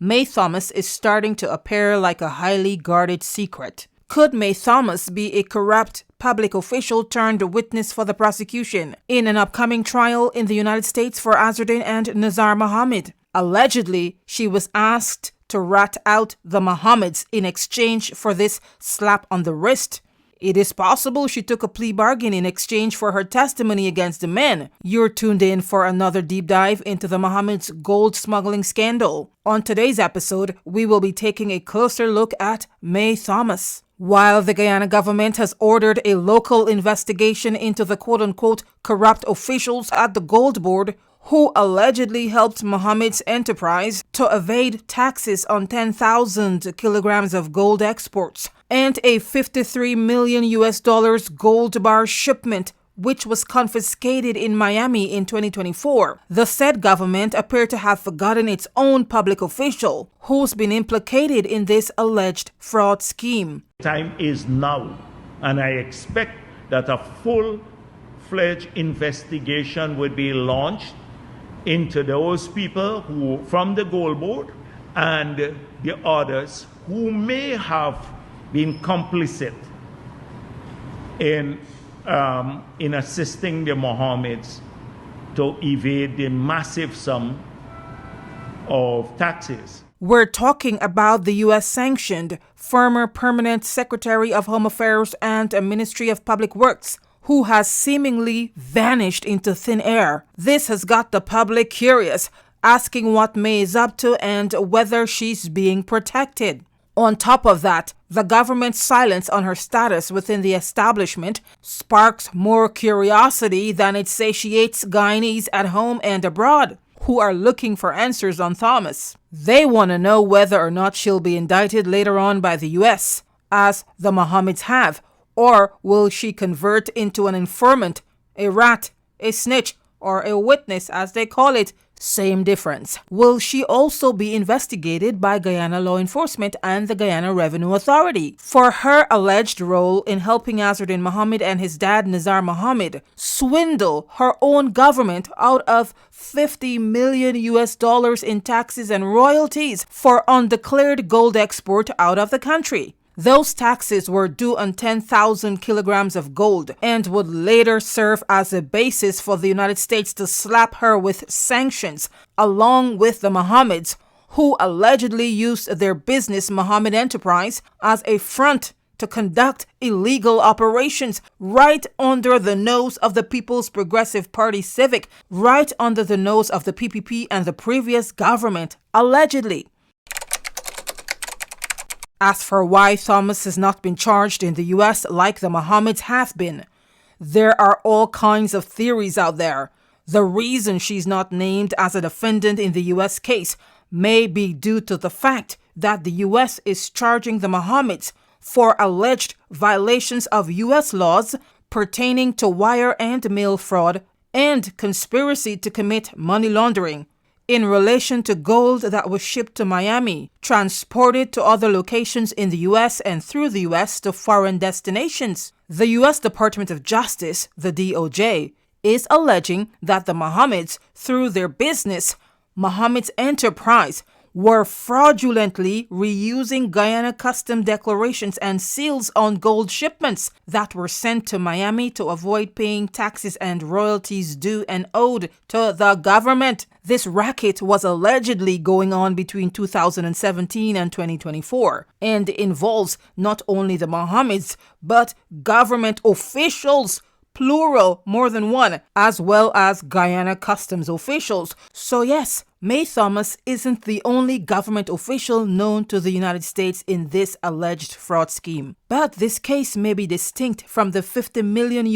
Mae Thomas is starting to appear like a highly guarded secret. Could Mae Thomas be a corrupt public official turned witness for the prosecution in an upcoming trial in the United States for Azruddin and Nazar Mohamed? Allegedly, she was asked to rat out the Mohameds in exchange for this slap on the wrist. It is possible she took a plea bargain in exchange for her testimony against the men. You're tuned in for another deep dive into the Mohamed's gold smuggling scandal. On today's episode, we will be taking a closer look at Mae Thomas. While the Guyana government has ordered a local investigation into the quote-unquote corrupt officials at the gold board who allegedly helped Mohamed's enterprise to evade taxes on 10,000 kilograms of gold exports and a $53 million gold bar shipment which was confiscated in Miami in 2024. The said government appeared to have forgotten its own public official who's been implicated in this alleged fraud scheme. Time is now, and I expect that a full-fledged investigation would be launched into those people who, from the gold board and the others who may have been complicit in assisting the Mohameds to evade the massive sum of taxes. We're talking about the U.S.-sanctioned former permanent Secretary of Home Affairs and Ministry of Public Works, who has seemingly vanished into thin air. This has got the public curious, asking what Mae is up to and whether she's being protected. On top of that, the government's silence on her status within the establishment sparks more curiosity than it satiates Guyanese at home and abroad, who are looking for answers on Thomas. They want to know whether or not she'll be indicted later on by the U.S., as the Mohameds have, or will she convert into an informant, a rat, a snitch, or a witness as they call it? Same difference. Will she also be investigated by Guyana law enforcement and the Guyana Revenue Authority for her alleged role in helping Azruddin Mohamed and his dad Nazar Mohamed swindle her own government out of $50 million in taxes and royalties for undeclared gold export out of the country? Those taxes were due on 10,000 kilograms of gold and would later serve as a basis for the United States to slap her with sanctions, along with the Mohameds, who allegedly used their business Mohamed enterprise as a front to conduct illegal operations right under the nose of the People's Progressive Party Civic, right under the nose of the PPP and the previous government, allegedly. As for why Thomas has not been charged in the U.S. like the Mohameds have been, there are all kinds of theories out there. The reason she's not named as a defendant in the U.S. case may be due to the fact that the U.S. is charging the Mohameds for alleged violations of U.S. laws pertaining to wire and mail fraud and conspiracy to commit money laundering in relation to gold that was shipped to Miami, transported to other locations in the U.S. and through the U.S. to foreign destinations. The U.S. Department of Justice, the DOJ, is alleging that the Mohameds, through their business, Mohamed's enterprise, were fraudulently reusing Guyana custom declarations and seals on gold shipments that were sent to Miami to avoid paying taxes and royalties due and owed to the government. This racket was allegedly going on between 2017 and 2024 and involves not only the Mohameds but government officials, plural, more than one, as well as Guyana customs officials. So yes, Mae Thomas isn't the only government official known to the United States in this alleged fraud scheme. But this case may be distinct from the $50 million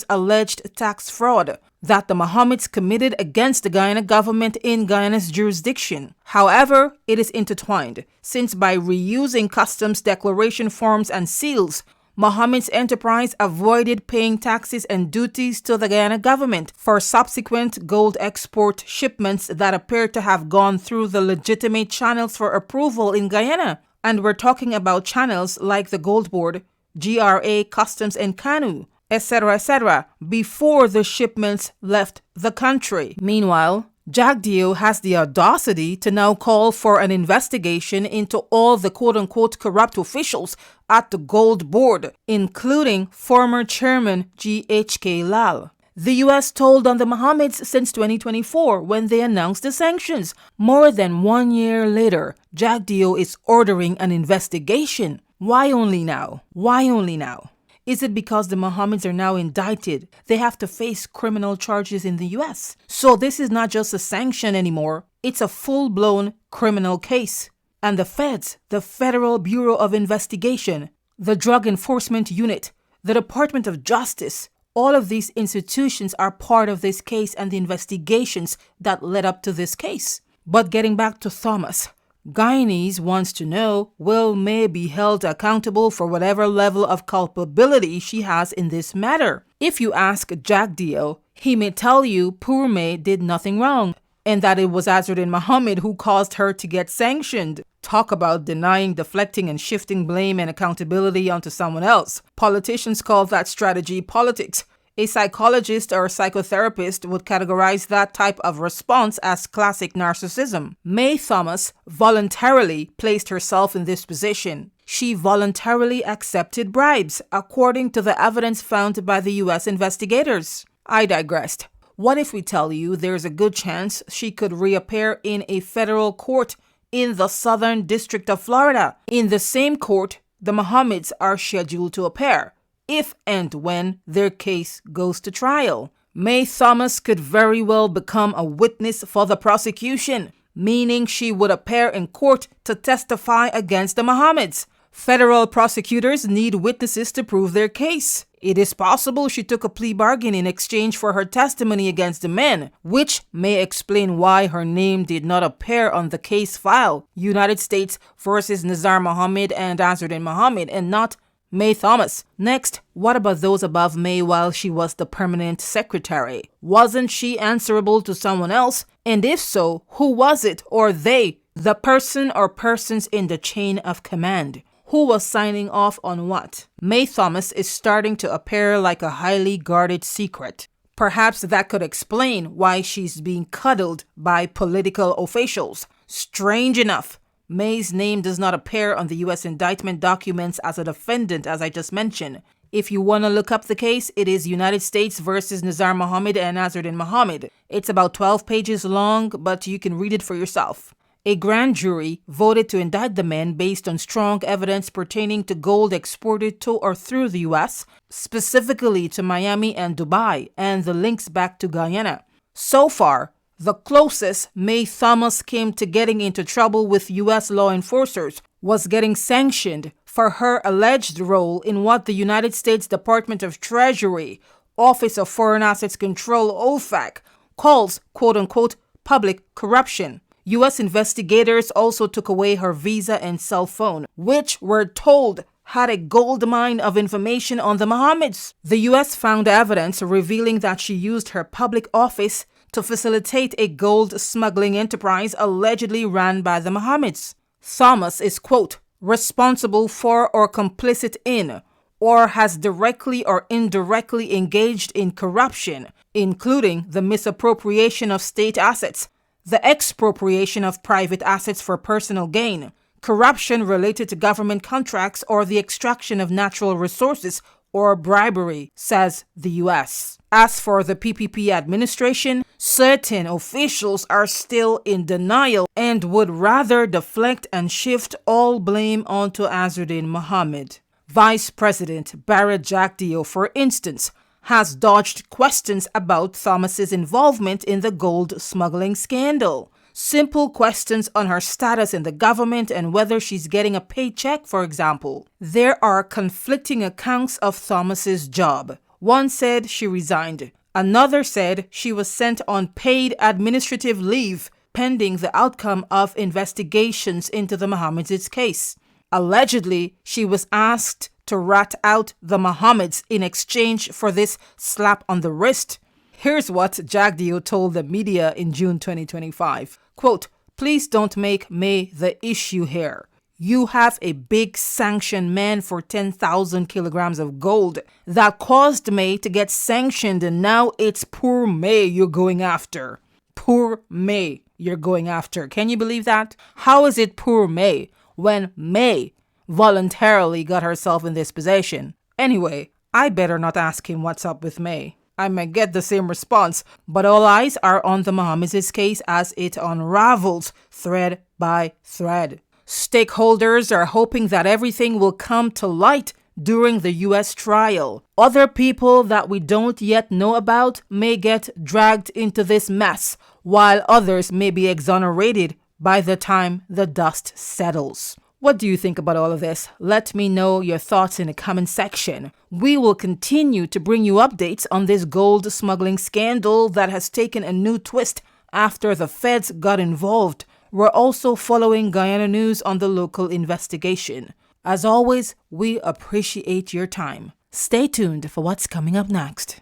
alleged tax fraud that the Mohameds committed against the Guyana government in Guyana's jurisdiction. However, it is intertwined, since by reusing customs declaration forms and seals, Mohamed's enterprise avoided paying taxes and duties to the Guyana government for subsequent gold export shipments that appear to have gone through the legitimate channels for approval in Guyana. And we're talking about channels like the Gold Board, GRA, Customs and Canoe, etc., before the shipments left the country. Meanwhile, Jagdeo has the audacity to now call for an investigation into all the quote-unquote corrupt officials at the Gold Board, including former chairman G.H.K. Lal. The U.S. told on the Mohameds since 2024 when they announced the sanctions. More than 1 year later, Jagdeo is ordering an investigation. Why only now? Why only now? Is it because the Mohameds are now indicted? They have to face criminal charges in the U.S. So this is not just a sanction anymore. It's a full-blown criminal case. And the feds, the Federal Bureau of Investigation, the Drug Enforcement Unit, the Department of Justice, all of these institutions are part of this case and the investigations that led up to this case. But getting back to Thomas, Guyanese wants to know, will Mae be held accountable for whatever level of culpability she has in this matter? If you ask Jagdeo, he may tell you poor Mae did nothing wrong and that it was Azruddin Mohamed who caused her to get sanctioned. Talk about denying, deflecting, and shifting blame and accountability onto someone else. Politicians call that strategy politics. A psychologist or a psychotherapist would categorize that type of response as classic narcissism. Mae Thomas voluntarily placed herself in this position. She voluntarily accepted bribes, according to the evidence found by the U.S. investigators. I digressed. What if we tell you there's a good chance she could reappear in a federal court in the Southern District of Florida? In the same court, the Mohameds are scheduled to appear, if and when their case goes to trial. Mae Thomas could very well become a witness for the prosecution, meaning she would appear in court to testify against the Mohameds. Federal prosecutors need witnesses to prove their case. It is possible she took a plea bargain in exchange for her testimony against the men, which may explain why her name did not appear on the case file, United States versus Nazar Mohamed and Azruddin Mohamed, and not Mae Thomas. Next, what about those above Mae while she was the permanent secretary? Wasn't she answerable to someone else? And if so, who was it or they? The person or persons in the chain of command. Who was signing off on what? Mae Thomas is starting to appear like a highly guarded secret. Perhaps that could explain why she's being cuddled by political officials. Strange enough, Mae's name does not appear on the U.S. indictment documents as a defendant, as I just mentioned. If you want to look up the case, it is United States versus Nazar Mohamed and Azruddin Mohamed. It's about 12 pages long, but you can read it for yourself. A grand jury voted to indict the men based on strong evidence pertaining to gold exported to or through the U.S., specifically to Miami and Dubai, and the links back to Guyana. So far, the closest Mae Thomas came to getting into trouble with U.S. law enforcers was getting sanctioned for her alleged role in what the United States Department of Treasury, Office of Foreign Assets Control, OFAC, calls quote-unquote public corruption. U.S. investigators also took away her visa and cell phone, which we're told had a gold mine of information on the Mohameds. The U.S. found evidence revealing that she used her public office to facilitate a gold smuggling enterprise allegedly ran by the Mohameds. Thomas is, quote, responsible for or complicit in, or has directly or indirectly engaged in corruption, including the misappropriation of state assets, the expropriation of private assets for personal gain, corruption related to government contracts, or the extraction of natural resources or bribery, says the U.S. As for the PPP administration, certain officials are still in denial and would rather deflect and shift all blame onto Azruddin Mohamed. Vice President Barrett Jagdeo, for instance, has dodged questions about Thomas's involvement in the gold smuggling scandal. Simple questions on her status in the government and whether she's getting a paycheck, for example. There are conflicting accounts of Thomas's job. One said she resigned. Another said she was sent on paid administrative leave pending the outcome of investigations into the Mohameds' case. Allegedly, she was asked to rat out the Mohameds in exchange for this slap on the wrist. Here's what Jagdeo told the media in June 2025. Quote, please don't make Mae the issue here. You have a big sanctioned man for 10,000 kilograms of gold that caused Mae to get sanctioned, and now it's poor Mae you're going after. poor Mae you're going after. Can you believe that? How is it poor Mae when Mae voluntarily got herself in this position? Anyway, I better not ask him what's up with Mae. I might get the same response, but all eyes are on the Mohameds' case as it unravels thread by thread. Stakeholders are hoping that everything will come to light during the U.S. trial. Other people that we don't yet know about may get dragged into this mess, while others may be exonerated by the time the dust settles. What do you think about all of this? Let me know your thoughts in the comment section. We will continue to bring you updates on this gold smuggling scandal that has taken a new twist after the feds got involved. We're also following Guyana news on the local investigation. As always, we appreciate your time. Stay tuned for what's coming up next.